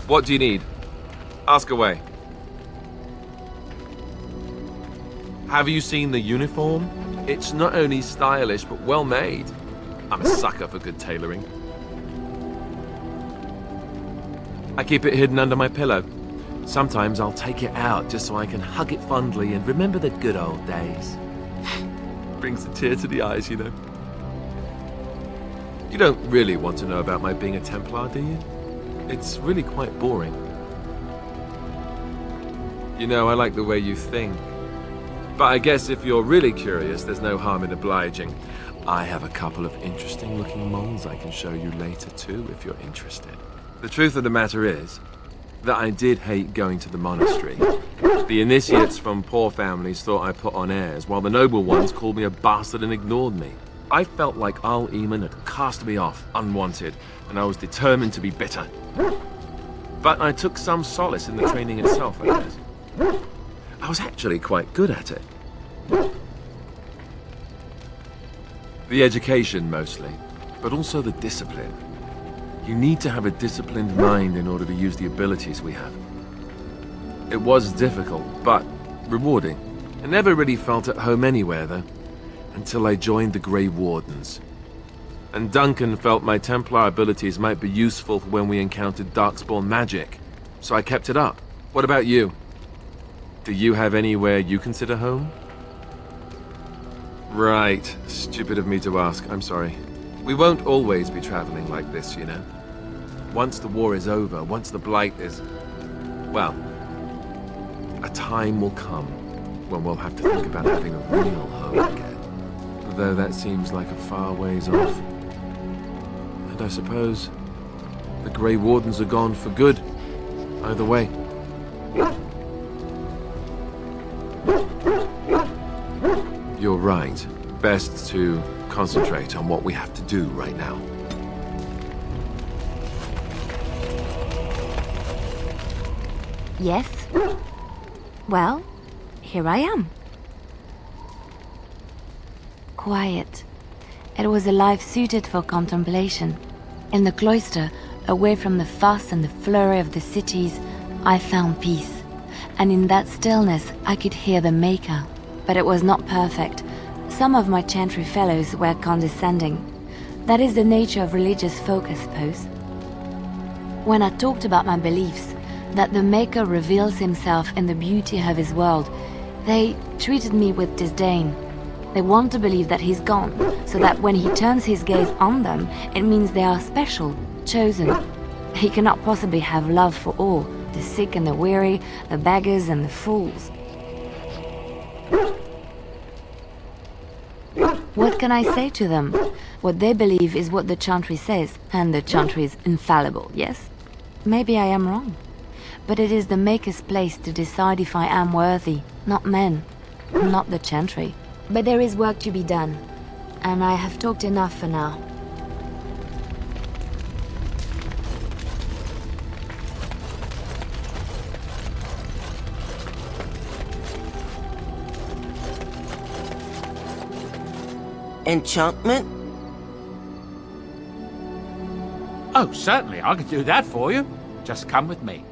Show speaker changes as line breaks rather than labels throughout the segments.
What do you need? Ask away. Have you seen the uniform? It's not only stylish, but well made. I'm a sucker for good tailoring. I keep it hidden under my pillow. Sometimes I'll take it out just so I can hug it fondly and remember the good old days. Brings a tear to the eyes, you know. You don't really want to know about my being a Templar, do you? It's really quite boring. You know, I like the way you think. But I guess if you're really curious, there's no harm in obliging. I have a couple of interesting looking moles I can show you later too, if you're interested. The truth of the matter is that I did hate going to the monastery. The initiates from poor families thought I put on airs, while the noble ones called me a bastard and ignored me. I felt like Al-Eamon had cast me off, unwanted, and I was determined to be bitter. But I took some solace in the training itself, I guess. I was actually quite good at it. The education, mostly, but also the discipline. You need to have a disciplined mind in order to use the abilities we have. It was difficult, but rewarding. I never really felt at home anywhere, though, until I joined the Grey Wardens. And Duncan felt my Templar abilities might be useful for when we encountered Darkspawn magic, so I kept it up. What about you? Do you have anywhere you consider home? Right. Stupid of me to ask. I'm sorry. We won't always be traveling like this, you know. Once the war is over, once the Blight is... well, a time will come when we'll have to think about having a real home again. Though that seems like a far ways off. And I suppose the Grey Wardens are gone for good. Either way. You're right. Best to concentrate on what we have to do right now.
Yes? Well, here I am. Quiet. It was a life suited for contemplation. In the cloister, away from the fuss and the flurry of the cities, I found peace. And in that stillness, I could hear the Maker. But it was not perfect. Some of my chantry fellows were condescending. That is the nature of religious folk, I suppose. When I talked about my beliefs, that the Maker reveals himself in the beauty of his world, they treated me with disdain. They want to believe that he's gone, so that when he turns his gaze on them, it means they are special, chosen. He cannot possibly have love for all, the sick and the weary, the beggars and the fools. What can I say to them? What they believe is what the chantry says, and the chantry is infallible, yes? Maybe I am wrong. But it is the Maker's place to decide if I am worthy, not men, not the chantry. But there is work to be done, and I have talked enough for now.
Enchantment?
Oh, certainly, I can do that for you. Just come with me.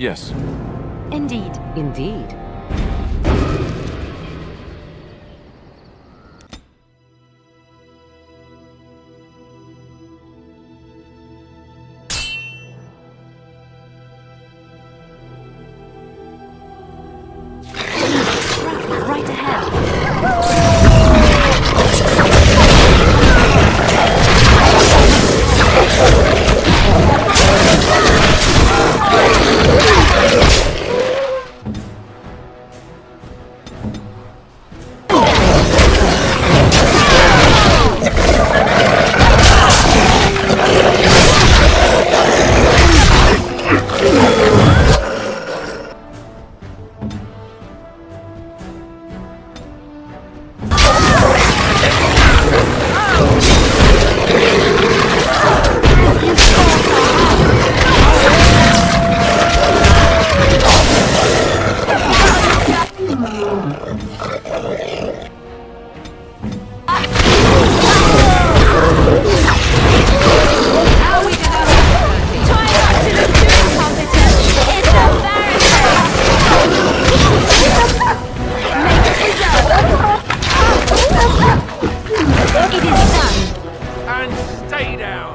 Yes.
Indeed.
Indeed.
Right ahead. It is done.
And stay down!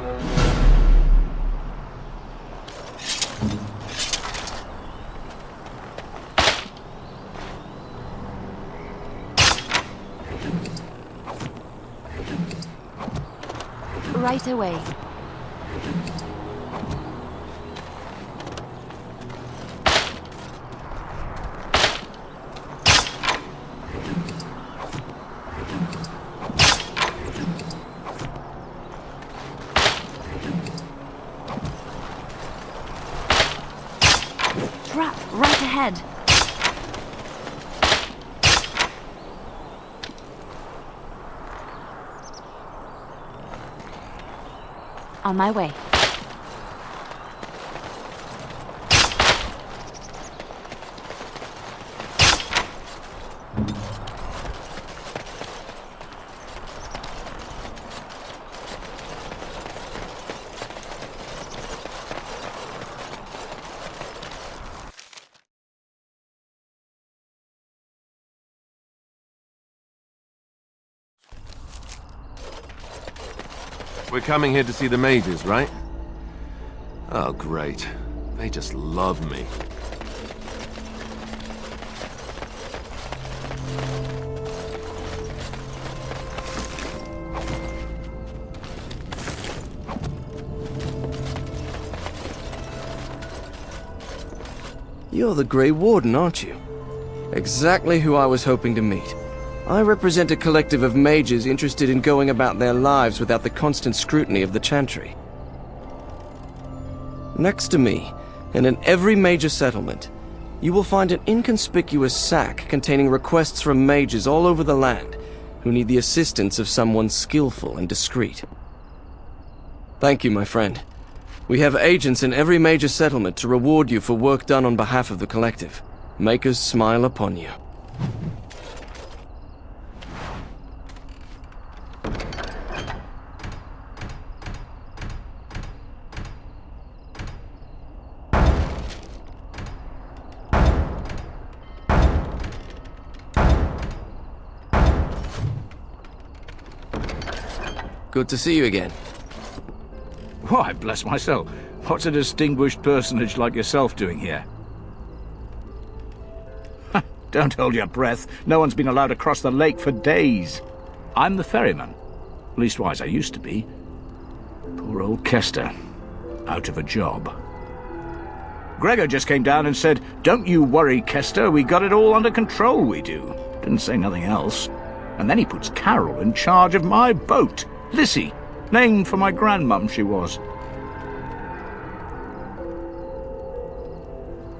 Right away. Trap right ahead. On my way.
We're coming here to see the mages, right? Oh, great. They just love me.
You're the Grey Warden, aren't you? Exactly who I was hoping to meet. I represent a collective of mages interested in going about their lives without the constant scrutiny of the Chantry. Next to me, and in every major settlement, you will find an inconspicuous sack containing requests from mages all over the land who need the assistance of someone skillful and discreet. Thank you, my friend. We have agents in every major settlement to reward you for work done on behalf of the collective. Make us smile upon you. Good to see you again.
Why, bless my soul. What's a distinguished personage like yourself doing here? Don't hold your breath. No one's been allowed across the lake for days. I'm the ferryman. Leastwise, I used to be. Poor old Kester. Out of a job. Gregor just came down and said, "Don't you worry, Kester. We got it all under control, we do." Didn't say nothing else. And then he puts Carol in charge of my boat. Lissy. Named for my grandmum, she was.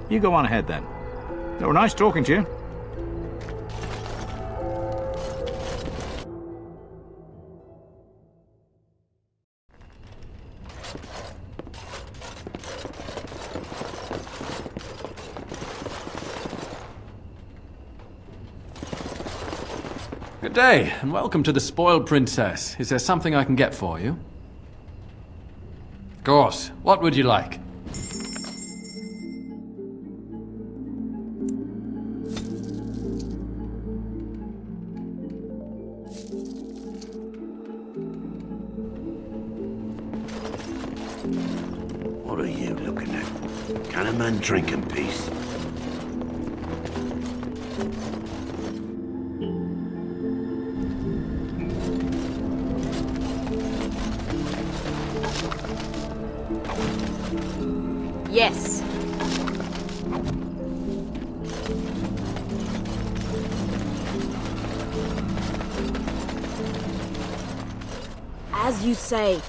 You go on ahead, then. It was nice talking to you.
Good day, and welcome to the Spoiled Princess. Is there something I can get for you? Of course. What would you like?
What are you looking at? Can a man drink in peace?
Yes. As you say.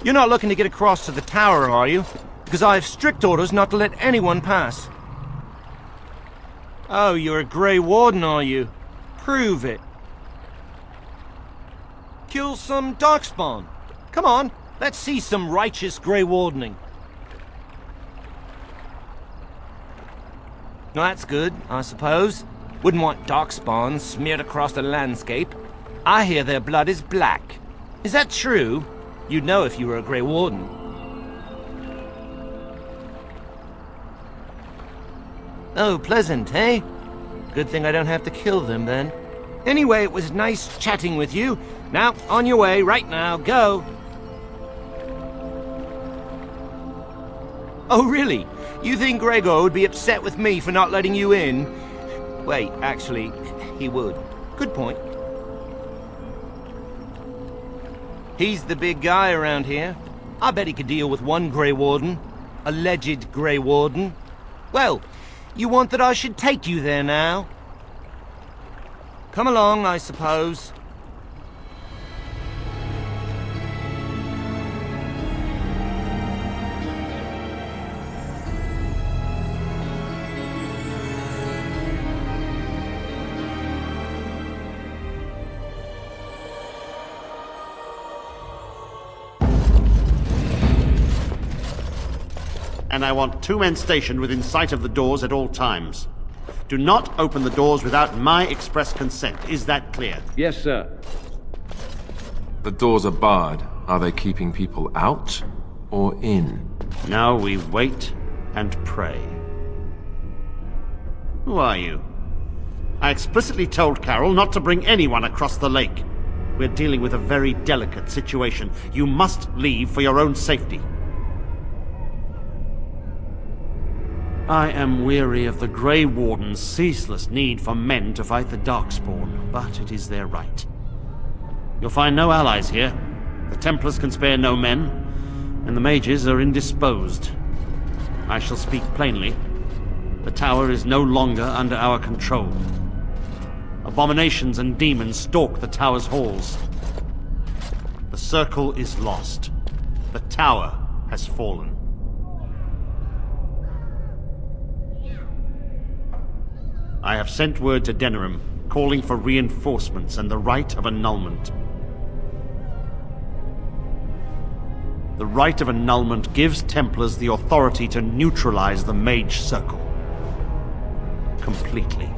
You're not looking to get across to the tower, are you? Because I have strict orders not to let anyone pass. Oh, you're a Grey Warden, are you? Prove it. Kill some Darkspawn. Come on, let's see some righteous Grey Wardening. Well, that's good, I suppose. Wouldn't want Darkspawn smeared across the landscape. I hear their blood is black. Is that true? You'd know if you were a Grey Warden. Oh, pleasant, eh? Good thing I don't have to kill them, then. Anyway, it was nice chatting with you. Now, on your way, right now, go! Oh, really? You think Gregor would be upset with me for not letting you in? Wait, actually, he would. Good point. He's the big guy around here. I bet he could deal with one Grey Warden. Alleged Grey Warden. Well, you want that I should take you there now? Come along, I suppose.
And I want 2 men stationed within sight of the doors at all times. Do not open the doors without my express consent. Is that clear?
Yes, sir.
The doors are barred. Are they keeping people out or in?
Now we wait and pray. Who are you? I explicitly told Carol not to bring anyone across the lake. We're dealing with a very delicate situation. You must leave for your own safety. I am weary of the Grey Warden's ceaseless need for men to fight the Darkspawn, but it is their right. You'll find no allies here. The Templars can spare no men, and the mages are indisposed. I shall speak plainly. The tower is no longer under our control. Abominations and demons stalk the tower's halls. The circle is lost. The tower has fallen. I have sent word to Denerim, calling for reinforcements and the right of annulment. The right of annulment gives Templars the authority to neutralize the Mage Circle. Completely.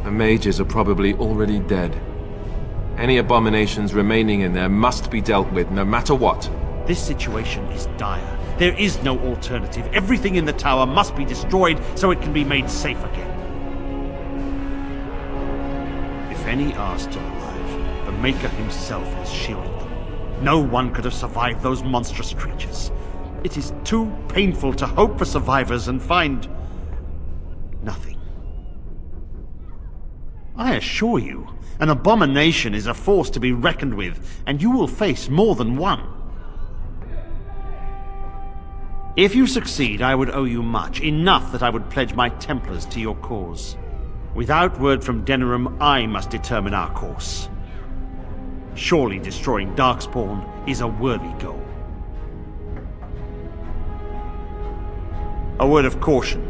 The mages are probably already dead. Any abominations remaining in there must be dealt with, no matter what.
This situation is dire. There is no alternative. Everything in the tower must be destroyed so it can be made safe again. If any are still alive, the Maker himself has shielded them. No one could have survived those monstrous creatures. It is too painful to hope for survivors and find nothing. I assure you, an abomination is a force to be reckoned with, and you will face more than one. If you succeed, I would owe you much, enough that I would pledge my Templars to your cause. Without word from Denerim, I must determine our course. Surely destroying Darkspawn is a worthy goal. A word of caution.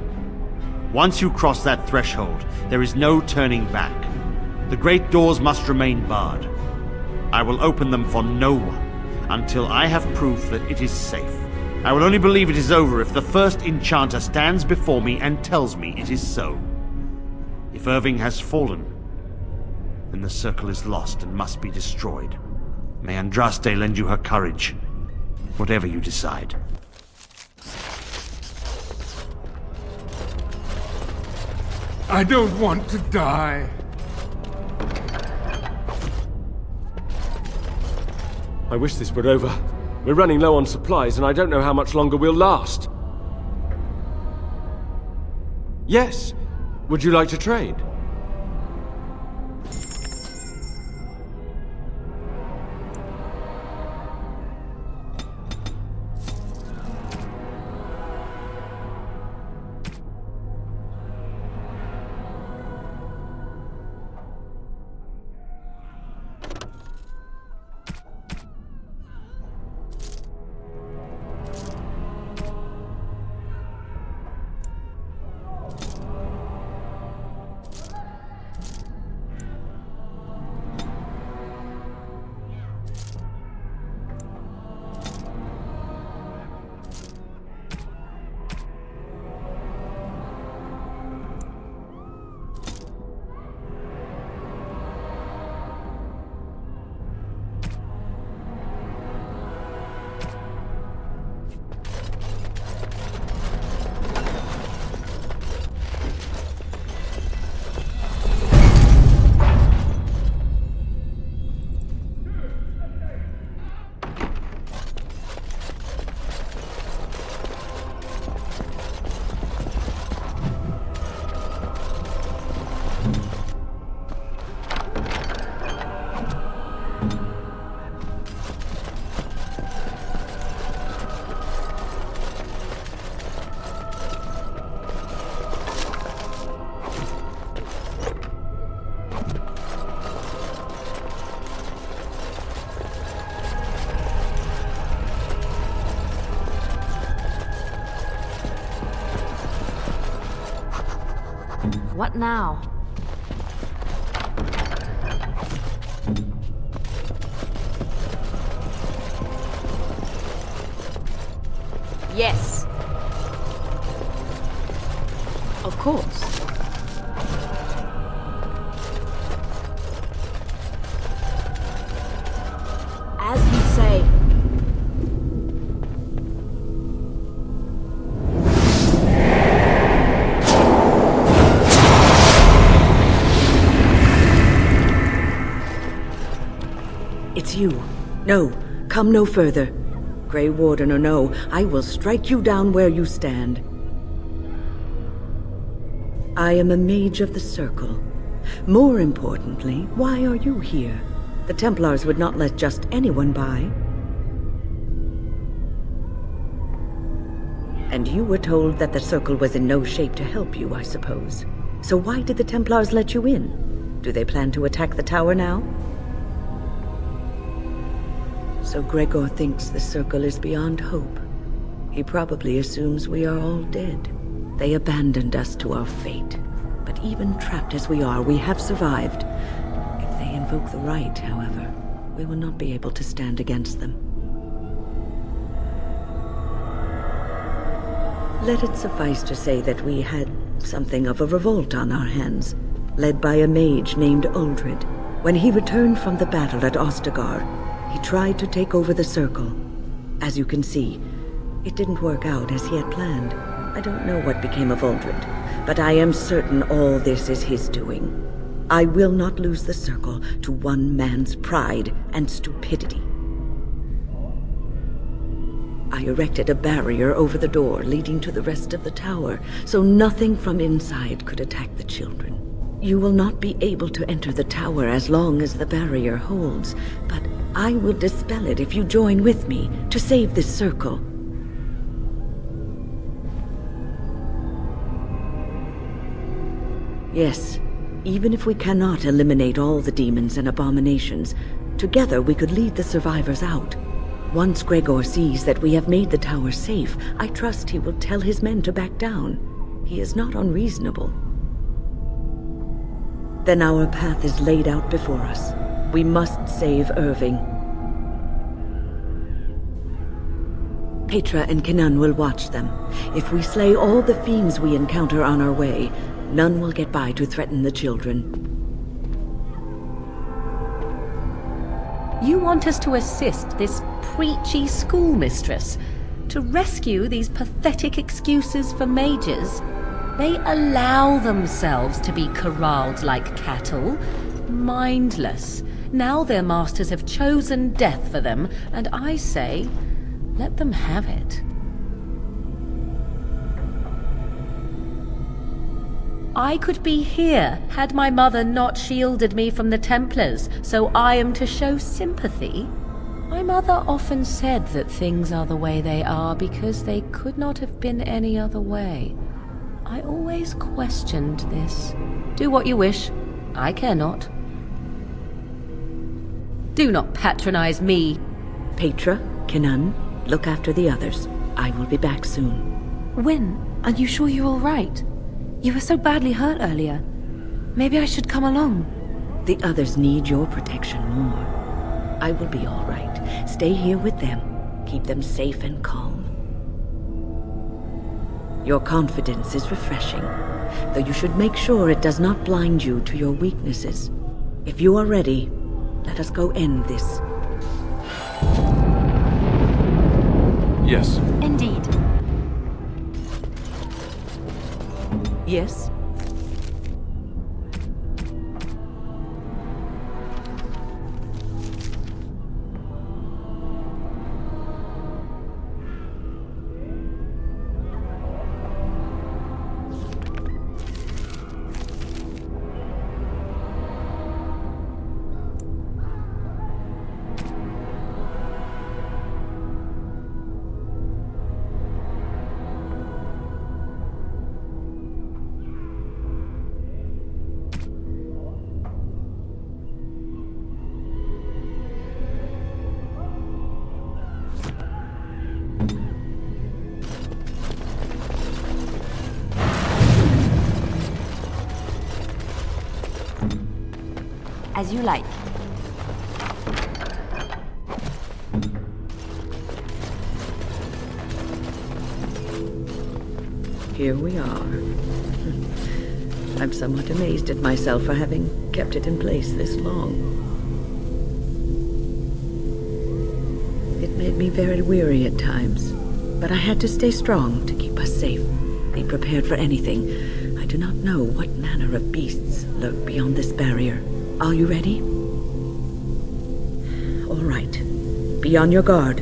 Once you cross that threshold, there is no turning back. The great doors must remain barred. I will open them for no one until I have proof that it is safe. I will only believe it is over if the first enchanter stands before me and tells me it is so. If Irving has fallen, then the circle is lost and must be destroyed. May Andraste lend you her courage, whatever you decide.
I don't want to die.
I wish this were over. We're running low on supplies, and I don't know how much longer we'll last. Yes. Would you like to trade?
What now?
Yes. Of course. As you say.
It's you. No, come no further. Grey Warden or no, I will strike you down where you stand. I am a mage of the Circle. More importantly, why are you here? The Templars would not let just anyone by. And you were told that the Circle was in no shape to help you, I suppose. So why did the Templars let you in? Do they plan to attack the tower now? So Gregor thinks the Circle is beyond hope. He probably assumes we are all dead. They abandoned us to our fate. But even trapped as we are, we have survived. If they invoke the right, however, we will not be able to stand against them. Let it suffice to say that we had something of a revolt on our hands, led by a mage named Uldred. When he returned from the battle at Ostagar, he tried to take over the Circle. As you can see, it didn't work out as he had planned. I don't know what became of Uldred, but I am certain all this is his doing. I will not lose the Circle to one man's pride and stupidity. I erected a barrier over the door leading to the rest of the tower, so nothing from inside could attack the children. You will not be able to enter the tower as long as the barrier holds, but I will dispel it if you join with me to save this Circle. Yes, even if we cannot eliminate all the demons and abominations, together we could lead the survivors out. Once Gregor sees that we have made the tower safe, I trust he will tell his men to back down. He is not unreasonable. Then our path is laid out before us. We must save Irving. Petra and Kenan will watch them. If we slay all the fiends we encounter on our way, none will get by to threaten the children.
You want us to assist this preachy schoolmistress to rescue these pathetic excuses for mages? They allow themselves to be corralled like cattle, mindless, Now their masters have chosen death for them, and I say, let them have it. I could be here had my mother not shielded me from the Templars, so I am to show sympathy. My mother often said that things are the way they are because they could not have been any other way. I always questioned this. Do what you wish. I care not. Do not patronize me.
Petra, Kenan, look after the others. I will be back soon.
Wyn, are you sure you're all right? You were so badly hurt earlier. Maybe I should come along.
The others need your protection more. I will be all right. Stay here with them. Keep them safe and calm. Your confidence is refreshing, though you should make sure it does not blind you to your weaknesses. If you are ready, let us go end this.
Yes.
Indeed.
Yes?
As you like.
Here we are. I'm somewhat amazed at myself for having kept it in place this long. It made me very weary at times, but I had to stay strong to keep us safe. Be prepared for anything. I do not know what manner of beasts lurk beyond this barrier. Are you ready? All right. Be on your guard.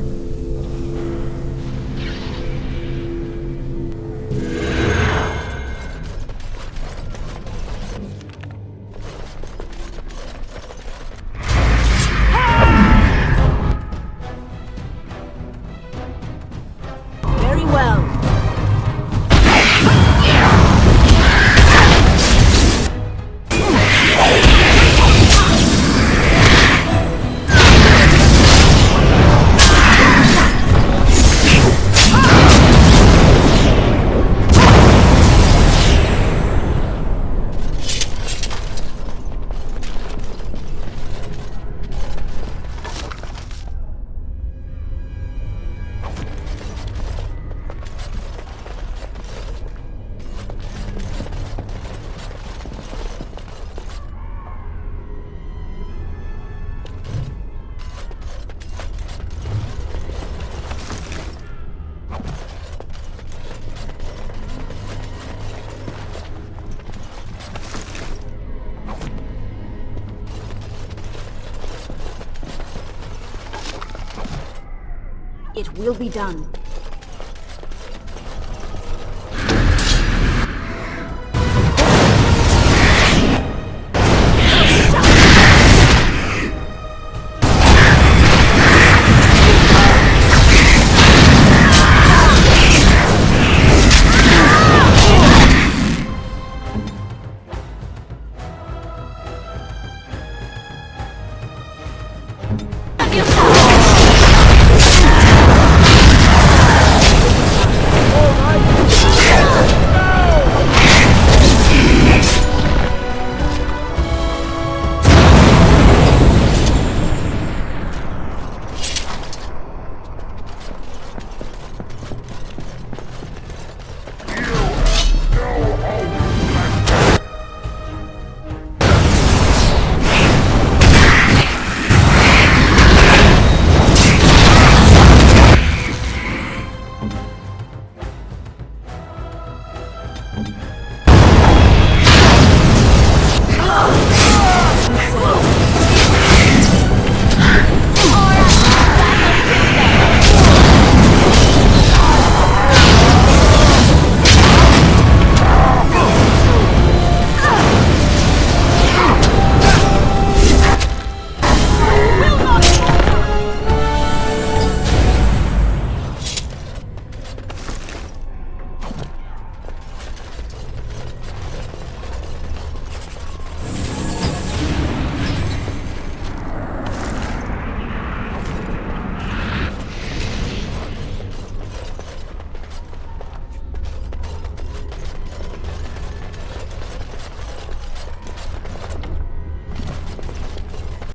Very well. It will be done.